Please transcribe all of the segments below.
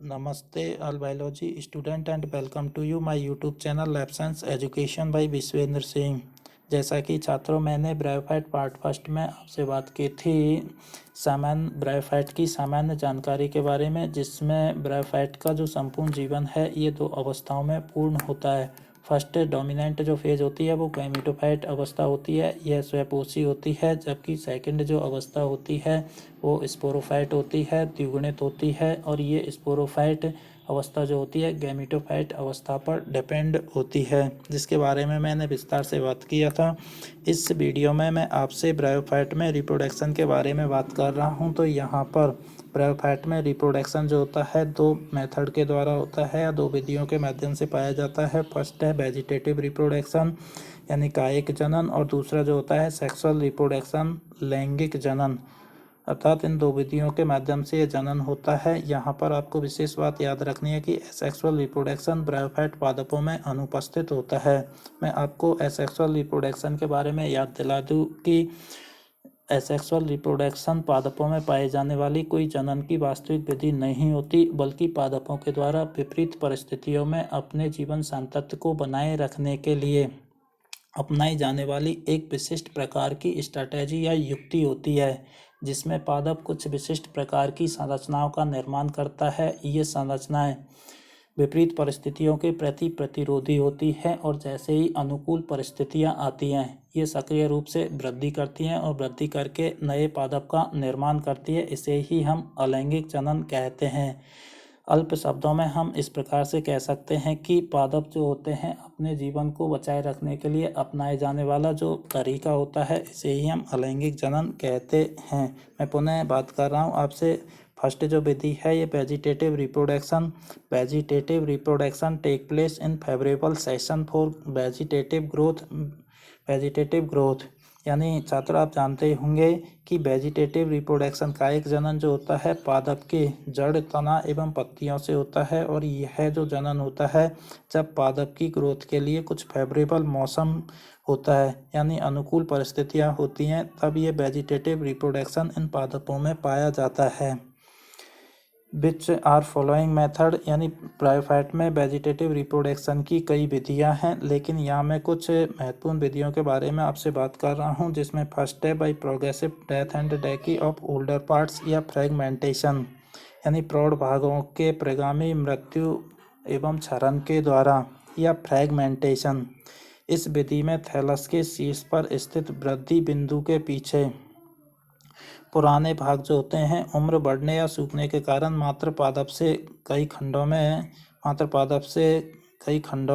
नमस्ते all biology student and welcome to you my YouTube channel lab science education by Vishwendra Singh. जैसा कि छात्रों, मैंने ब्रायोफाइट पार्ट फर्स्ट में आपसे बात की थी सामान्य ब्रायोफाइट की सामान्य जानकारी के बारे में, जिसमें ब्रायोफाइट का जो संपूर्ण जीवन है ये दो अवस्थाओं में पूर्ण होता है। फर्स्ट डोमिनेंट जो फेज होती है वो गैमेटोफाइट अवस्था होती है, यह स्वयंपोषी होती है। जबकि सेकंड जो अवस्था होती है वो स्पोरोफाइट होती है, द्विगुणित होती है। और ये स्पोरोफाइट अवस्था जो होती है गैमेटोफाइट अवस्था पर डिपेंड होती है, जिसके बारे में मैंने विस्तार से बात किया था। इस वीडियो में मैं आपसे ब्रायोफाइट में रिप्रोडक्शन के बारे में बात कर रहा हूँ। तो यहाँ पर ब्रायोफाइट में रिप्रोडक्शन जो होता है दो मेथड के द्वारा होता है या दो विधियों के माध्यम से पाया जाता है। फर्स्ट है वेजिटेटिव रिप्रोडक्शन यानी कायिक जनन, और दूसरा जो होता है सेक्सुअल रिप्रोडक्शन लैंगिक जनन, अर्थात इन दो विधियों के माध्यम से ये जनन होता है। यहाँ पर आपको विशेष बात याद रखनी है कि एसेक्सुअल रिप्रोडक्शन ब्रायोफाइट पादपों में अनुपस्थित होता है। मैं आपको एसेक्सुअल रिप्रोडक्शन के बारे में याद दिला दूँ कि एसेक्सुअल रिप्रोडक्शन पादपों में पाए जाने वाली कोई जनन की वास्तविक विधि नहीं होती, बल्कि पादपों के द्वारा विपरीत परिस्थितियों में अपने जीवन सांतत्य को बनाए रखने के लिए अपनाई जाने वाली एक विशिष्ट प्रकार की स्ट्रैटेजी या युक्ति होती है, जिसमें पादप कुछ विशिष्ट प्रकार की संरचनाओं का निर्माण करता है। ये संरचनाएं विपरीत परिस्थितियों के प्रति प्रतिरोधी होती है, और जैसे ही अनुकूल परिस्थितियां आती हैं ये सक्रिय रूप से वृद्धि करती हैं और वृद्धि करके नए पादप का निर्माण करती है। इसे ही हम अलैंगिक जनन कहते हैं। अल्प शब्दों में हम इस प्रकार से कह सकते हैं कि पादप जो होते हैं अपने जीवन को बचाए रखने के लिए अपनाए जाने वाला जो तरीका होता है इसे ही हम अलैंगिक जनन कहते हैं। मैं पुनः बात कर रहा हूँ आपसे। फर्स्ट जो विधि है ये vegetative reproduction. Vegetative reproduction take place in favourable session for vegetative growth यानी छात्र, आप जानते होंगे कि वेजिटेटिव रिप्रोडक्शन कायिक जनन जो होता है पादप के जड़, तना एवं पत्तियों से होता है। और यह जो जनन होता है जब पादप की ग्रोथ के लिए कुछ फेवरेबल मौसम होता है यानी अनुकूल परिस्थितियां होती हैं, तब ये वेजिटेटिव रिप्रोडक्शन इन पादपों में पाया जाता है। विच आर फॉलोइंग मेथड यानी ब्रायोफाइट में वेजिटेटिव रिप्रोडक्शन की कई विधियां हैं, लेकिन यहाँ मैं कुछ महत्वपूर्ण विधियों के बारे में आपसे बात कर रहा हूँ, जिसमें फर्स्ट है by progressive death and decay of older parts या फ्रेगमेंटेशन यानी प्रौढ़ भागों के प्रगामी मृत्यु एवं क्षरण के द्वारा, या फ्रेगमेंटेशन। इस विधि में थैलस के शीर्ष पर स्थित वृद्धि बिंदु के पीछे पुराने भाग जो होते हैं उम्र बढ़ने या सूखने के कारण मात्र पादप से कई खंडों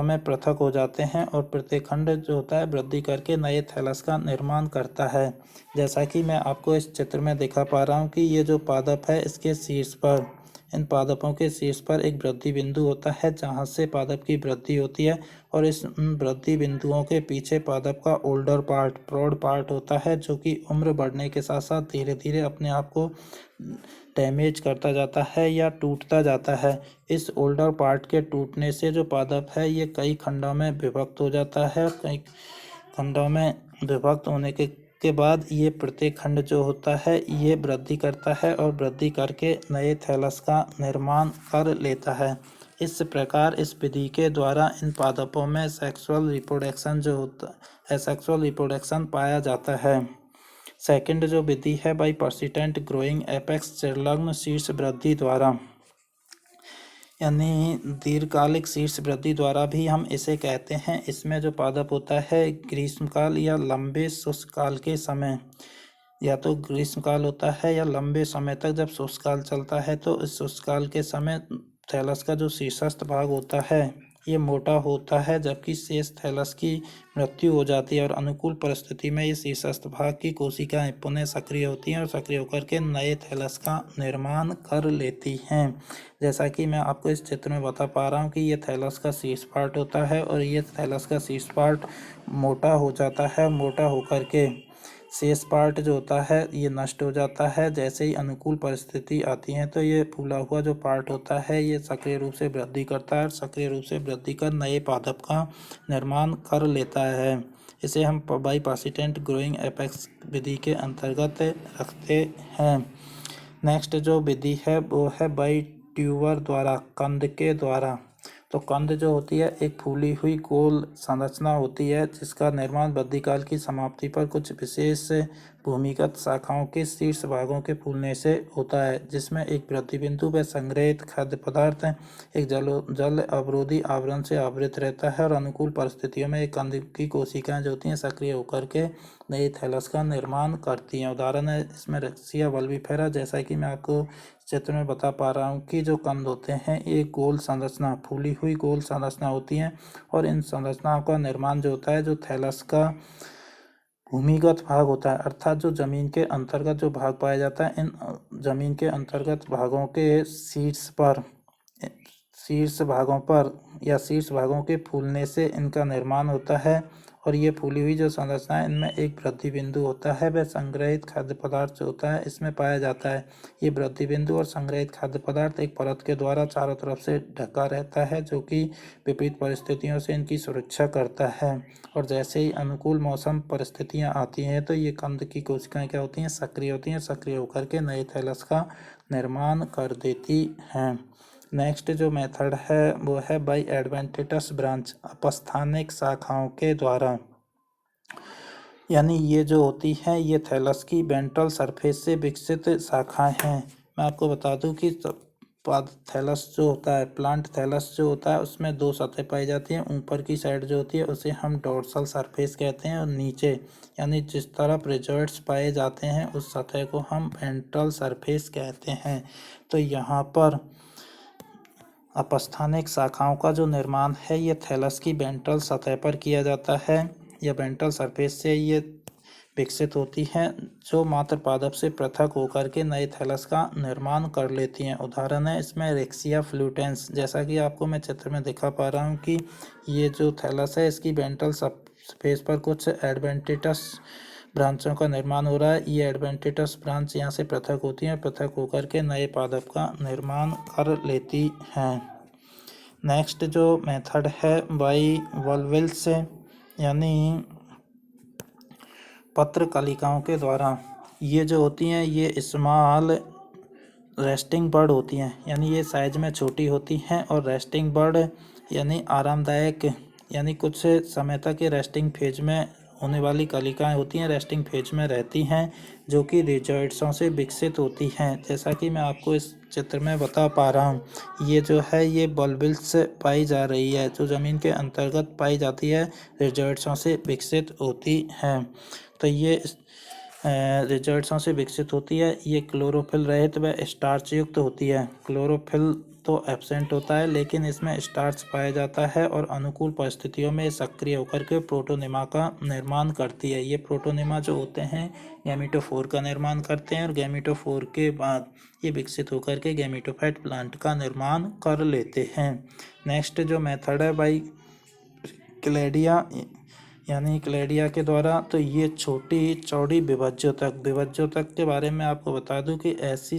में पृथक हो जाते हैं, और प्रत्येक खंड जो होता है वृद्धि करके नए थैलस का निर्माण करता है। जैसा कि मैं आपको इस चित्र में दिखा पा रहा हूँ कि ये जो पादप है इसके शीर्ष पर, इन पादपों के शीर्ष पर एक वृद्धि बिंदु होता है जहाँ से पादप की वृद्धि होती है, और इस वृद्धि बिंदुओं के पीछे पादप का ओल्डर पार्ट, प्रौढ़ पार्ट होता है, जो कि उम्र बढ़ने के साथ साथ धीरे धीरे अपने आप को डैमेज करता जाता है या टूटता जाता है। इस ओल्डर पार्ट के टूटने से जो पादप है ये कई खंडों में विभक्त हो जाता है। कई खंडों में विभक्त होने के बाद ये प्रत्येक खंड जो होता है ये वृद्धि करता है और वृद्धि करके नए थैलस का निर्माण कर लेता है। इस प्रकार इस विधि के द्वारा इन पादपों में सेक्सुअल रिप्रोडक्शन पाया जाता है। सेकंड जो विधि है बाई पर्सिस्टेंट ग्रोइंग एपेक्स संलग्न शीर्ष वृद्धि द्वारा यानी दीर्घकालिक शीर्ष वृद्धि द्वारा भी हम इसे कहते हैं। इसमें जो पादप होता है ग्रीष्मकाल या लंबे शुष्ककाल के समय, या तो ग्रीष्मकाल होता है या लंबे समय तक जब शुष्ककाल चलता है, तो इस शुष्ककाल के समय थैलस का जो शीर्षस्थ भाग होता है ये मोटा होता है, जबकि शेष थैलस की मृत्यु हो जाती है, और अनुकूल परिस्थिति में ये शीर्षस्थ भाग की कोशिकाएं पुनः सक्रिय होती हैं और सक्रिय होकर के नए थैलस का निर्माण कर लेती हैं। जैसा कि मैं आपको इस चित्र में बता पा रहा हूँ कि ये थैलस का शीर्ष पार्ट होता है, और ये थैलस का शीर्ष पार्ट मोटा हो जाता है। मोटा होकर के शेष पार्ट जो होता है ये नष्ट हो जाता है। जैसे ही अनुकूल परिस्थिति आती है तो ये फूला हुआ जो पार्ट होता है ये सक्रिय रूप से वृद्धि करता है, और सक्रिय रूप से वृद्धि कर नए पादप का निर्माण कर लेता है। इसे हम बाई पर्सिस्टेंट ग्रोइंग एपेक्स विधि के अंतर्गत रखते हैं। नेक्स्ट जो विधि है वो है बाई ट्यूबर द्वारा, कंद के द्वारा। तो कंद जो होती है एक फूली हुई गोल संरचना होती है जिसका निर्माण बद्धिकाल की समाप्ति पर कुछ विशेष भूमिगत शाखाओं के शीर्ष भागों के फूलने से होता है, जिसमें एक वृद्धि बिंदु व संग्रहित खाद्य पदार्थ एक जल अवरोधी आवरण से आवृत रहता है और अनुकूल परिस्थितियों में एक कंद की कोशिकाएं जो होती हैं सक्रिय होकर के नई थैलस का निर्माण करती हैं। उदाहरण है इसमें रेक्सिया वल्बिफेरा, जैसा कि मैं आपको चित्र में बता पा रहा हूँ कि जो कंद होते हैं एक गोल संरचना, फूली हुई गोल संरचना होती हैं और इन संरचनाओं का निर्माण जो होता है जो थैलस का भूमिगत भाग होता है, अर्थात जो जमीन के अंतर्गत जो भाग पाया जाता है, इन जमीन के अंतर्गत भागों के शीर्ष भागों के फूलने से इनका निर्माण होता है। और ये फूली हुई जो संरचना है इनमें एक वृद्धि बिंदु होता है वह संग्रहित खाद्य पदार्थ जो होता है इसमें पाया जाता है। ये वृद्धि बिंदु और संग्रहित खाद्य पदार्थ एक परत के द्वारा चारों तरफ से ढका रहता है जो कि विपरीत परिस्थितियों से इनकी सुरक्षा करता है। और जैसे ही अनुकूल मौसम परिस्थितियां आती हैं तो ये कंद की कोशिकाएं क्या होती हैं, सक्रिय होती हैं, सक्रिय होकर के नए थैलस का निर्माण कर देती हैं। नेक्स्ट जो मेथड है वो है बाई एडवेंटिटस ब्रांच, अपस्थानिक शाखाओं के द्वारा। यानी ये जो होती हैं ये थैलस की वेंट्रल सरफेस से विकसित शाखाएं हैं। मैं आपको बता दूं कि थैलस जो होता है, प्लांट थैलस जो होता है उसमें दो सतह पाई जाती हैं। ऊपर की साइड जो होती है उसे हम डोर्सल सरफेस कहते हैं और नीचे यानी जिस तरफ रिजल्ट्स पाए जाते हैं उस सतह को हम वेंट्रल सरफेस कहते हैं। तो यहाँ पर अपस्थानिक शाखाओं का जो निर्माण है ये थैलस की वेंट्रल सतह पर किया जाता है या वेंट्रल सरफेस से ये विकसित होती हैं जो मात्र पादप से पृथक होकर के नए थैलस का निर्माण कर लेती हैं। उदाहरण है इसमें रेक्सिया फ्लूटेंस, जैसा कि आपको मैं चित्र में दिखा पा रहा हूँ कि ये जो थैलस है इसकी वेंट्रल सरफेस पर कुछ एडवेंटिटस ब्रांचों का निर्माण हो रहा है। ये एडवेंटिटस ब्रांच यहाँ से पृथक होती हैं, पृथक होकर के नए पादप का निर्माण कर लेती हैं। नेक्स्ट जो मेथड है बाई वल्विल्स यानी पत्र कलिकाओं के द्वारा। ये जो होती हैं ये स्मॉल रेस्टिंग बर्ड होती हैं, यानी ये साइज में छोटी होती हैं और रेस्टिंग बर्ड यानी आरामदायक यानी कुछ समय तक ये रेस्टिंग फेज में होने वाली कलिकाएं होती हैं, रेस्टिंग फेज में रहती हैं जो कि रिजॉइड्सों से विकसित होती हैं। जैसा कि मैं आपको इस चित्र में बता पा रहा हूँ ये जो है ये बल्बिल्स पाई जा रही है जो ज़मीन के अंतर्गत पाई जाती है, रिजॉइड्सों से विकसित होती हैं। तो ये रिजॉइड्सों से विकसित होती है। ये क्लोरोफिल रहित व स्टार्च युक्त होती है। क्लोरोफिल तो एब्सेंट होता है लेकिन इसमें स्टार्च पाया जाता है और अनुकूल परिस्थितियों में सक्रिय होकर के प्रोटोनिमा का निर्माण करती है। ये प्रोटोनिमा जो होते हैं गैमीटोफोर का निर्माण करते हैं और गैमीटोफोर के बाद ये विकसित होकर के गैमीटोफाइट प्लांट का निर्माण कर लेते हैं। नेक्स्ट जो मेथड है बाई क्लेडिया यानी क्लेडिया के द्वारा। तो ये छोटी चौड़ी विभज्योतक के बारे में आपको बता दूं कि ऐसी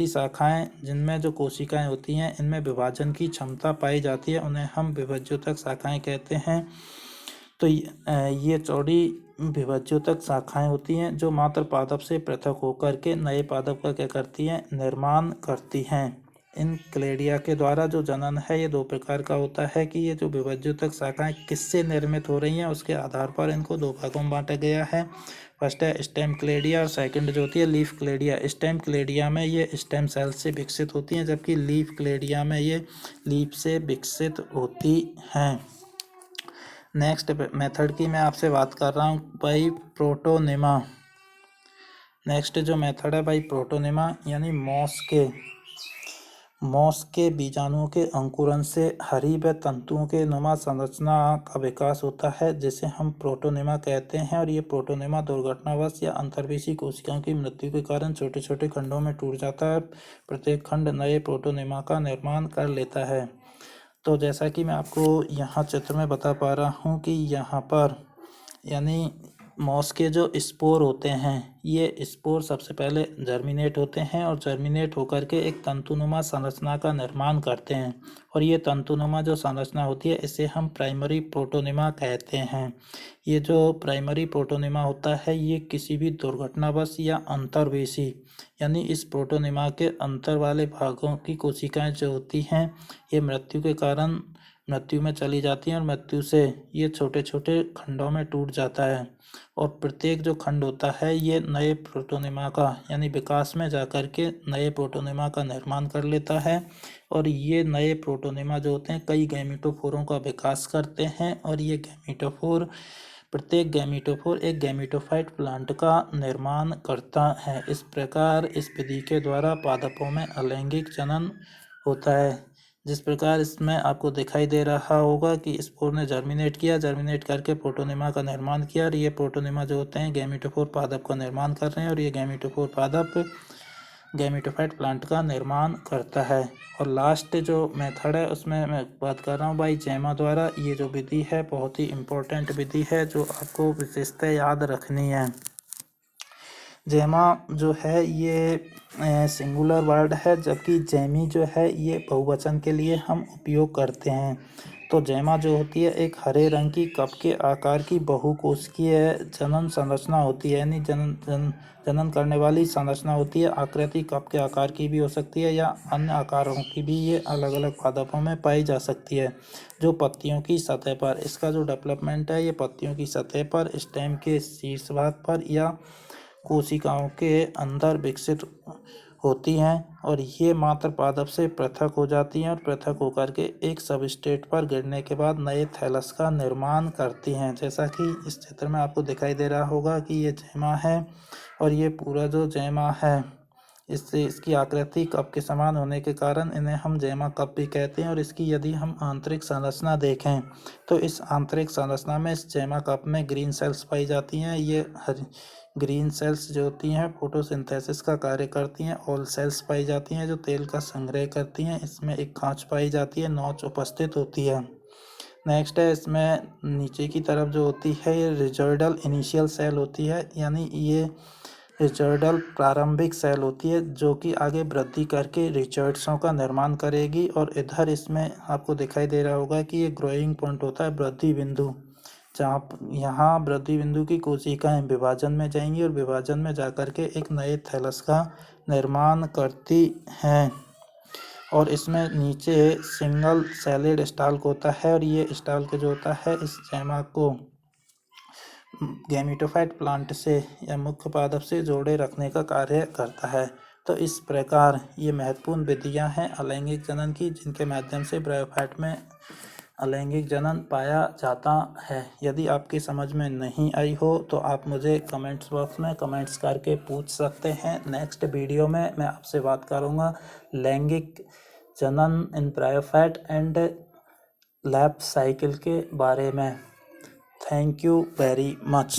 शाखाएं जिनमें जो कोशिकाएं होती हैं इनमें विभाजन की क्षमता पाई जाती है उन्हें हम विभज्योतक शाखाएं कहते हैं। तो ये चौड़ी विभज्योतक शाखाएं होती हैं जो मात्र पादप से पृथक होकर के नए पादप का क्या करती हैं, निर्माण करती हैं। इन क्लेडिया के द्वारा जो जनन है ये दो प्रकार का होता है कि ये जो विभज्योतक शाखाएं किससे निर्मित हो रही हैं उसके आधार पर इनको दो भागों में बांटा गया है। फर्स्ट है स्टेम क्लेडिया और सेकंड जो होती है लीफ क्लेडिया। स्टेम क्लेडिया में ये स्टेम सेल से विकसित होती हैं जबकि लीफ क्लेडिया में ये लीफ से विकसित होती हैं। नेक्स्ट मेथड की मैं आपसे बात कर रहा हूँ बाई प्रोटोनिमा। नेक्स्ट जो मेथड है बाई प्रोटोनिमा यानी मॉस के बीजाणुओं के अंकुरन से हरी व तंतुओं के नुमा संरचना का विकास होता है जिसे हम प्रोटोनिमा कहते हैं। और ये प्रोटोनिमा दुर्घटनावश या अंतर्वेशी कोशिकाओं की मृत्यु के कारण छोटे छोटे खंडों में टूट जाता है। प्रत्येक खंड नए प्रोटोनिमा का निर्माण कर लेता है। तो जैसा कि मैं आपको यहाँ चित्र में बता पा रहा हूँ कि यहाँ पर यानी मॉस के जो स्पोर होते हैं, ये स्पोर सबसे पहले जर्मिनेट होते हैं और जर्मिनेट होकर के एक तंतुनुमा संरचना का निर्माण करते हैं। और ये तंतुनुमा जो संरचना होती है इसे हम प्राइमरी प्रोटोनिमा कहते हैं। ये जो प्राइमरी प्रोटोनिमा होता है ये किसी भी दुर्घटनावश या अंतर्वेशी यानी इस प्रोटोनिमा के अंतर वाले भागों की कोशिकाएं जो होती हैं ये मृत्यु के कारण मृत्यु में चली जाती हैं और मृत्यु से ये छोटे छोटे खंडों में टूट जाता है। और प्रत्येक जो खंड होता है ये नए प्रोटोनिमा का यानी विकास में जाकर के नए प्रोटोनिमा का निर्माण कर लेता है। और ये नए प्रोटोनिमा जो होते हैं कई गैमीटोफोरों का विकास करते हैं और ये गैमीटोफोर प्रत्येक गैमीटोफोर एक गैमीटोफाइट प्लांट का निर्माण करता है। इस प्रकार इस विधि के द्वारा पादपों में अलैंगिक जनन होता है। जिस प्रकार इसमें आपको दिखाई दे रहा होगा कि स्पोर ने जर्मिनेट करके प्रोटोनिमा का निर्माण किया और ये प्रोटोनिमा जो होते हैं गैमीटोफोर पादप का निर्माण कर रहे हैं और ये गैमीटोफोर पादप गैमीटोफाइट प्लांट का निर्माण करता है। और लास्ट जो मेथड है उसमें मैं बात कर रहा हूँ भाई जैमा द्वारा। ये जो विधि है बहुत ही इम्पोर्टेंट विधि है जो आपको विशेषता याद रखनी है। जैमा जो है ये सिंगुलर वर्ड है जबकि जैमी जो है ये बहुवचन के लिए हम उपयोग करते हैं। तो जैमा जो होती है एक हरे रंग की कप के आकार की बहुकोशिकीय जनन संरचना होती है यानी जनन करने वाली संरचना होती है। आकृति कप के आकार की भी हो सकती है या अन्य आकारों की भी ये अलग अलग पादपों में पाई जा सकती है। जो पत्तियों की सतह पर इसका जो डेवलपमेंट है ये पत्तियों की सतह पर स्टेम के शीर्ष भाग पर या कोशिकाओं के अंदर विकसित होती हैं और ये मात्र पादप से पृथक हो जाती हैं और पृथक होकर के एक सबस्ट्रेट पर गिरने के बाद नए थैलस का निर्माण करती हैं। जैसा कि इस चित्र में आपको दिखाई दे रहा होगा कि ये जैमा है और ये पूरा जो जैमा है इसकी आकृति कप के समान होने के कारण इन्हें हम जैमा कप भी कहते हैं। और इसकी यदि हम आंतरिक संरचना देखें तो इस आंतरिक संरचना में इस जैमा कप में ग्रीन सेल्स पाई जाती हैं। ये ग्रीन सेल्स जो होती हैं फोटोसिंथेसिस का कार्य करती हैं। ऑल सेल्स पाई जाती हैं जो तेल का संग्रह करती हैं। इसमें एक खांच पाई जाती है, नोच उपस्थित होती है। नेक्स्ट है इसमें नीचे की तरफ जो होती है ये रिजर्डल इनिशियल सेल होती है यानी ये रिचर्डल प्रारंभिक सेल होती है जो कि आगे वृद्धि करके रिचर्ड्सों का निर्माण करेगी। और इधर इसमें आपको दिखाई दे रहा होगा कि ये ग्रोइंग पॉइंट होता है वृद्धि बिंदु, जहाँ यहाँ वृद्धि बिंदु की कोशिकाएं विभाजन में जाएंगी और विभाजन में जाकर के एक नए थैलस का निर्माण करती हैं। और इसमें नीचे सिंगल सेलेड स्टाल्क होता है और ये स्टाल्क जो होता है इस जैमा को गैमीटोफाइट प्लांट से या मुख्य पादप से जोड़े रखने का कार्य करता है। तो इस प्रकार ये महत्वपूर्ण विधियां हैं अलैंगिक जनन की जिनके माध्यम से ब्रायोफाइट में अलैंगिक जनन पाया जाता है। यदि आपकी समझ में नहीं आई हो तो आप मुझे कमेंट्स बॉक्स में कमेंट्स करके पूछ सकते हैं। नेक्स्ट वीडियो में मैं आपसे बात करूँगा लैंगिक जनन इन ब्रायोफाइट एंड लाइफ साइकिल के बारे में। Thank you very much.